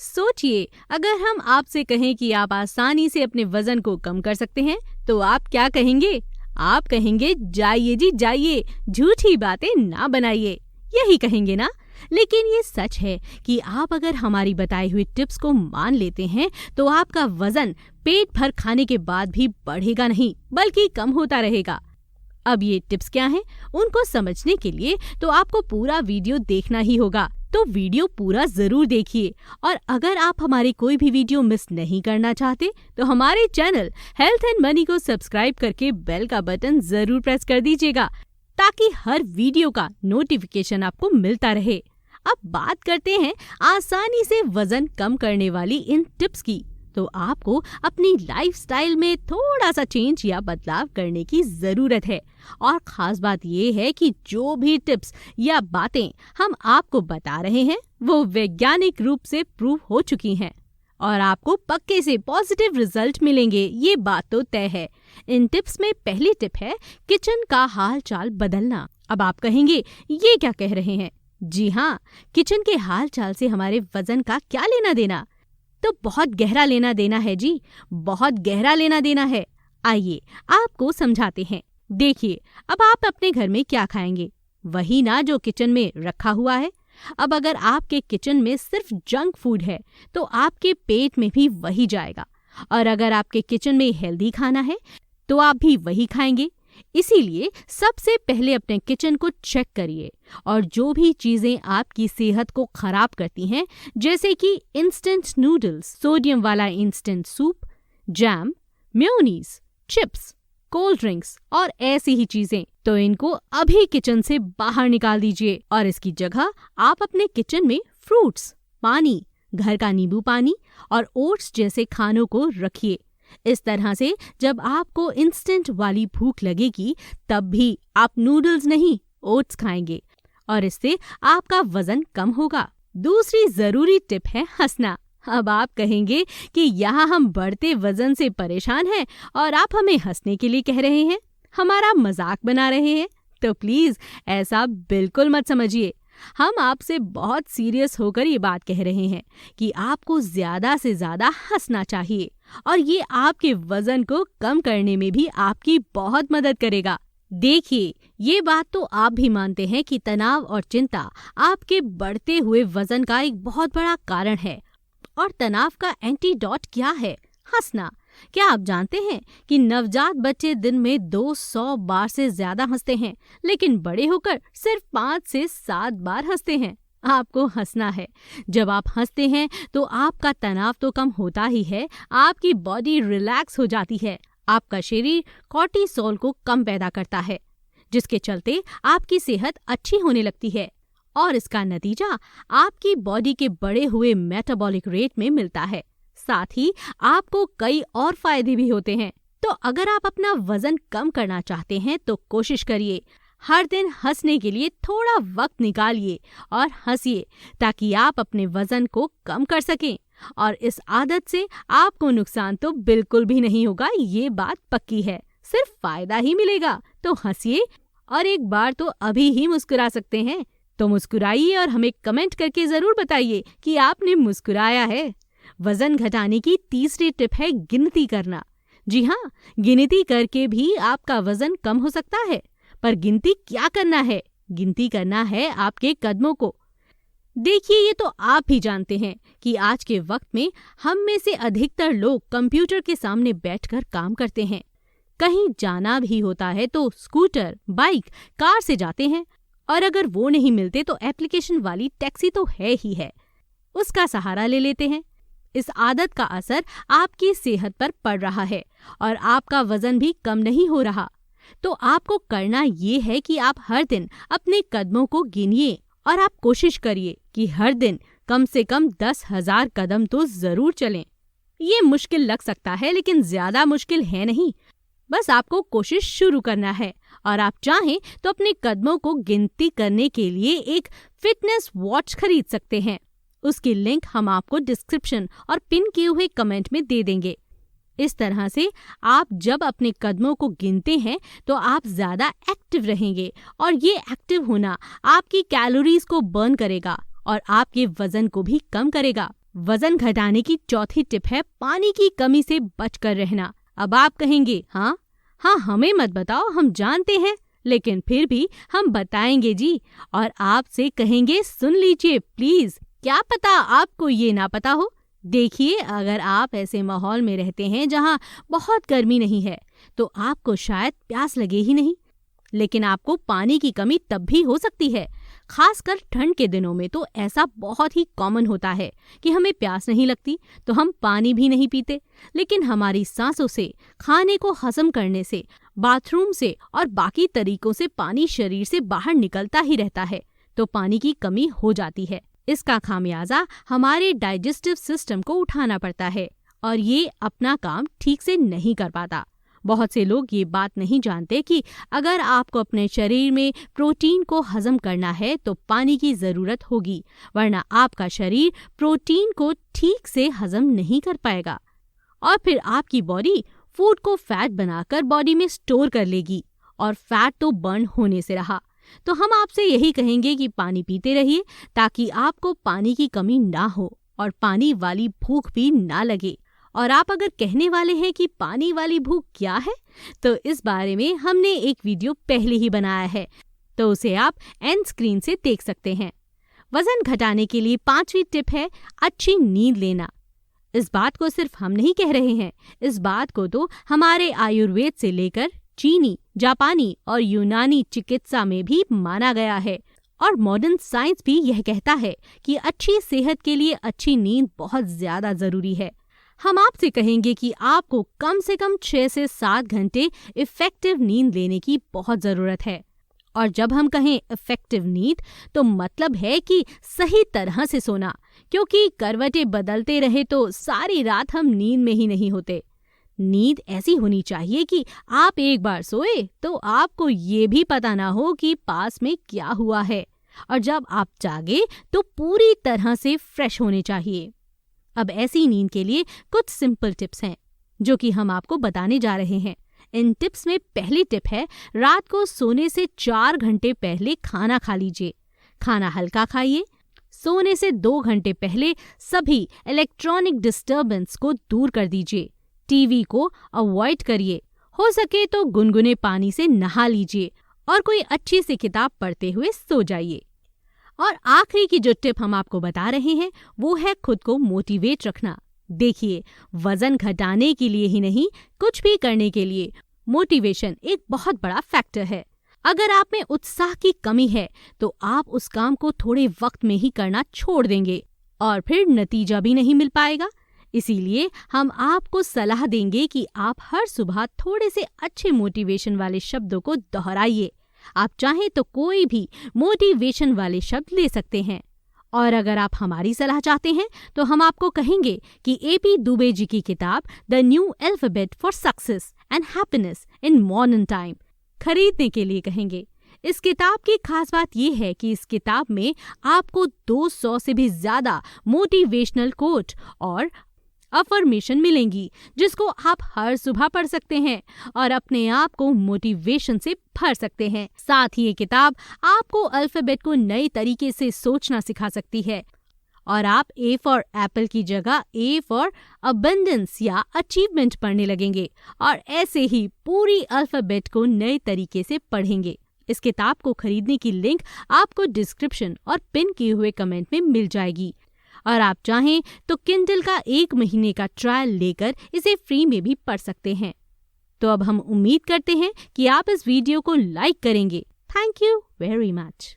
सोचिए, अगर हम आपसे कहें कि आप आसानी से अपने वजन को कम कर सकते हैं, तो आप क्या कहेंगे? आप कहेंगे जाइए जी जाइए, झूठी बातें ना बनाइए, यही कहेंगे ना? लेकिन ये सच है कि आप अगर हमारी बताई हुई टिप्स को मान लेते हैं तो आपका वजन पेट भर खाने के बाद भी बढ़ेगा नहीं, बल्कि कम होता रहेगा। अब ये टिप्स क्या हैं? उनको समझने के लिए तो आपको पूरा वीडियो देखना ही होगा, तो वीडियो पूरा जरूर देखिए। और अगर आप हमारी कोई भी वीडियो मिस नहीं करना चाहते तो हमारे चैनल हेल्थ एंड मनी को सब्सक्राइब करके बेल का बटन जरूर प्रेस कर दीजिएगा, ताकि हर वीडियो का नोटिफिकेशन आपको मिलता रहे। अब बात करते हैं आसानी से वजन कम करने वाली इन टिप्स की। तो आपको अपनी लाइफस्टाइल में थोड़ा सा चेंज या बदलाव करने की जरूरत है। और खास बात ये है कि जो भी टिप्स या बातें हम आपको बता रहे हैं वो वैज्ञानिक रूप से प्रूव हो चुकी हैं और आपको पक्के से पॉजिटिव रिजल्ट मिलेंगे, ये बात तो तय है। इन टिप्स में पहली टिप है किचन का हाल चाल बदलना। अब आप कहेंगे ये क्या कह रहे हैं? जी हाँ, किचन के हाल चाल से हमारे वजन का क्या लेना देना? तो बहुत गहरा लेना देना है जी, बहुत गहरा लेना देना है। आइए आपको समझाते हैं। देखिए, अब आप अपने घर में क्या खाएंगे? वही ना जो किचन में रखा हुआ है। अब अगर आपके किचन में सिर्फ जंक फूड है तो आपके पेट में भी वही जाएगा, और अगर आपके किचन में हेल्दी खाना है तो आप भी वही खाएंगे। इसीलिए सबसे पहले अपने किचन को चेक करिए, और जो भी चीजें आपकी सेहत को खराब करती हैं, जैसे कि इंस्टेंट नूडल्स, सोडियम वाला instant soup, jam, mayonnaise, chips, cold drinks और ऐसी ही चीजें, तो इनको अभी किचन से बाहर निकाल दीजिए और इसकी जगह आप अपने किचन में फ्रूट्स, पानी, घर का नींबू पानी और ओट्स जैसे खानों को रखिए। इस तरह से जब आपको इंस्टेंट वाली भूख लगेगी तब भी आप नूडल्स नहीं, ओट्स खाएंगे, और इससे आपका वजन कम होगा। दूसरी जरूरी टिप है हंसना। अब आप कहेंगे कि यहाँ हम बढ़ते वजन से परेशान हैं और आप हमें हंसने के लिए कह रहे हैं, हमारा मजाक बना रहे हैं। तो प्लीज ऐसा बिल्कुल मत समझिए। हम आपसे बहुत सीरियस होकर ये बात कह रहे हैं कि आपको ज्यादा से ज्यादा हंसना चाहिए, और ये आपके वजन को कम करने में भी आपकी बहुत मदद करेगा। देखिए, ये बात तो आप भी मानते हैं कि तनाव और चिंता आपके बढ़ते हुए वजन का एक बहुत बड़ा कारण है। और तनाव का एंटीडोट क्या है? हंसना। क्या आप जानते हैं कि नवजात बच्चे दिन में 200 बार से ज्यादा हंसते हैं, लेकिन बड़े होकर सिर्फ 5 से 7 बार हंसते हैं? आपको हंसना है। जब आप हंसते हैं तो आपका तनाव तो कम होता ही है, आपकी बॉडी रिलैक्स हो जाती है, आपका शरीर कॉर्टिसोल को कम पैदा करता है, जिसके चलते आपकी सेहत अच्छी होने लगती है, और इसका नतीजा आपकी बॉडी के बढ़े हुए मेटाबॉलिक रेट में मिलता है। साथ ही आपको कई और फायदे भी होते हैं। तो अगर आप अपना वजन कम करना चाहते हैं तो कोशिश करिए, हर दिन हंसने के लिए थोड़ा वक्त निकालिए और हंसिए, ताकि आप अपने वजन को कम कर सकें। और इस आदत से आपको नुकसान तो बिल्कुल भी नहीं होगा, ये बात पक्की है, सिर्फ फायदा ही मिलेगा। तो हंसिए, और एक बार तो अभी ही मुस्कुरा सकते हैं। तो मुस्कुराइए और हमें कमेंट करके जरूर बताइए कि आपने मुस्कुराया है। वजन घटाने की तीसरी टिप है गिनती करना। जी हाँ, गिनती करके भी आपका वजन कम हो सकता है। पर गिनती क्या करना है? गिनती करना है आपके कदमों को। देखिए, ये तो आप भी जानते हैं कि आज के वक्त में हम में से अधिकतर लोग कंप्यूटर के सामने बैठकर काम करते हैं। कहीं जाना भी होता है तो स्कूटर, बाइक, कार से जाते हैं, और अगर वो नहीं मिलते तो एप्लीकेशन वाली टैक्सी तो है ही है, उसका सहारा ले लेते हैं। इस आदत का असर आपकी सेहत पर पड़ रहा है और आपका वजन भी कम नहीं हो रहा। तो आपको करना ये है कि आप हर दिन अपने कदमों को गिनिए, और आप कोशिश करिए कि हर दिन कम से कम 10,000 कदम तो जरूर चलें। ये मुश्किल लग सकता है, लेकिन ज्यादा मुश्किल है नहीं। बस आपको कोशिश शुरू करना है, और आप चाहें तो अपने कदमों को गिनती करने के लिए एक फिटनेस वॉच खरीद सकते हैं। उसकी लिंक हम आपको डिस्क्रिप्शन और पिन किए हुए कमेंट में दे देंगे। इस तरह से आप जब अपने कदमों को गिनते हैं तो आप ज्यादा एक्टिव रहेंगे, और ये एक्टिव होना आपकी कैलोरीज को बर्न करेगा और आपके वजन को भी कम करेगा। वजन घटाने की चौथी टिप है पानी की कमी से बचकर रहना। अब आप कहेंगे हाँ हमें मत बताओ, हम जानते हैं, लेकिन फिर भी हम बताएंगे जी। और आपसे कहेंगे सुन लीजिए प्लीज, क्या पता आपको ये ना पता हो। देखिए, अगर आप ऐसे माहौल में रहते हैं जहाँ बहुत गर्मी नहीं है तो आपको शायद प्यास लगे ही नहीं, लेकिन आपको पानी की कमी तब भी हो सकती है। खासकर ठंड के दिनों में तो ऐसा बहुत ही कॉमन होता है कि हमें प्यास नहीं लगती तो हम पानी भी नहीं पीते, लेकिन हमारी सांसों से, खाने को हजम करने से, बाथरूम से और बाकी तरीकों से पानी शरीर से बाहर निकलता ही रहता है, तो पानी की कमी हो जाती है। इसका खामियाजा हमारे डाइजेस्टिव सिस्टम को उठाना पड़ता है और ये अपना काम ठीक से नहीं कर पाता। बहुत से लोग ये बात नहीं जानते कि अगर आपको अपने शरीर में प्रोटीन को हजम करना है तो पानी की ज़रूरत होगी, वरना आपका शरीर प्रोटीन को ठीक से हजम नहीं कर पाएगा और फिर आपकी बॉडी फूड को फैट बनाकर बॉडी में स्टोर कर लेगी, और फैट तो बर्न होने से रहा। तो हम आपसे यही कहेंगे कि पानी पीते रहिए ताकि आपको पानी की कमी ना हो और पानी वाली भूख भी ना लगे। और आप अगर कहने वाले हैं कि पानी वाली भूख क्या है, तो इस बारे में हमने एक वीडियो पहले ही बनाया है, तो उसे आप एंड स्क्रीन से देख सकते हैं। वजन घटाने के लिए 5वीं टिप है अच्छी नींद लेना। इस बात को सिर्फ हम नहीं कह रहे हैं, इस बात को तो हमारे आयुर्वेद से लेकर चीनी, जापानी और यूनानी चिकित्सा में भी माना गया है, और मॉडर्न साइंस भी यह कहता है कि अच्छी सेहत के लिए अच्छी नींद बहुत ज्यादा जरूरी है। हम आपसे कहेंगे कि आपको कम से कम 6 से 7 घंटे इफेक्टिव नींद लेने की बहुत ज़रूरत है। और जब हम कहें इफेक्टिव नींद तो मतलब है कि सही तरह से सोना, क्योंकि करवटें बदलते रहे तो सारी रात हम नींद में ही नहीं होते। नींद ऐसी होनी चाहिए कि आप एक बार सोए तो आपको ये भी पता ना हो कि पास में क्या हुआ है, और जब आप जागे तो पूरी तरह से फ्रेश होने चाहिए। अब ऐसी नींद के लिए कुछ सिंपल टिप्स हैं जो कि हम आपको बताने जा रहे हैं। इन टिप्स में पहली टिप है रात को सोने से 4 घंटे पहले खाना खा लीजिए। खाना हल्का खाइए। सोने से 2 घंटे पहले सभी इलेक्ट्रॉनिक डिस्टर्बेंस को दूर कर दीजिए। टीवी को अवॉइड करिए। हो सके तो गुनगुने पानी से नहा लीजिए और कोई अच्छी सी किताब पढ़ते हुए सो जाइए। और आखिरी की जो टिप हम आपको बता रहे हैं वो है खुद को मोटिवेट रखना। देखिए, वजन घटाने के लिए ही नहीं, कुछ भी करने के लिए मोटिवेशन एक बहुत बड़ा फैक्टर है। अगर आप में उत्साह की कमी है तो आप उस काम को थोड़े वक्त में ही करना छोड़ देंगे और फिर नतीजा भी नहीं मिल पाएगा। इसीलिए हम आपको सलाह देंगे कि आप हर सुबह थोड़े से अच्छे मोटिवेशन वाले शब्दों को दोहराइए। आप चाहें तो कोई भी मोटिवेशन वाले शब्द ले सकते हैं। और अगर आप हमारी सलाह चाहते हैं तो हम आपको कहेंगे कि AP दुबे जी की किताब the new alphabet for success and happiness in modern time खरीदने के लिए कहेंगे। इस किताब की खास बात यह है कि इस किताब में आपको 200 से भी ज्यादा मोटिवेशनल कोट और अफर्मेशन मिलेंगी, जिसको आप हर सुबह पढ़ सकते हैं और अपने आप को मोटिवेशन से भर सकते हैं। साथ ही ये किताब आपको अल्फाबेट को नए तरीके से सोचना सिखा सकती है और आप A फॉर एप्पल की जगह A फॉर अबंडेंस या अचीवमेंट पढ़ने लगेंगे और ऐसे ही पूरी अल्फाबेट को नए तरीके से पढ़ेंगे। इस किताब को खरीदने की लिंक आपको डिस्क्रिप्शन और पिन किए हुए कमेंट में मिल जाएगी और आप चाहें तो किंडल का 1 महीने का ट्रायल लेकर इसे फ्री में भी पढ़ सकते हैं। तो अब हम उम्मीद करते हैं कि आप इस वीडियो को लाइक करेंगे। Thank you very much.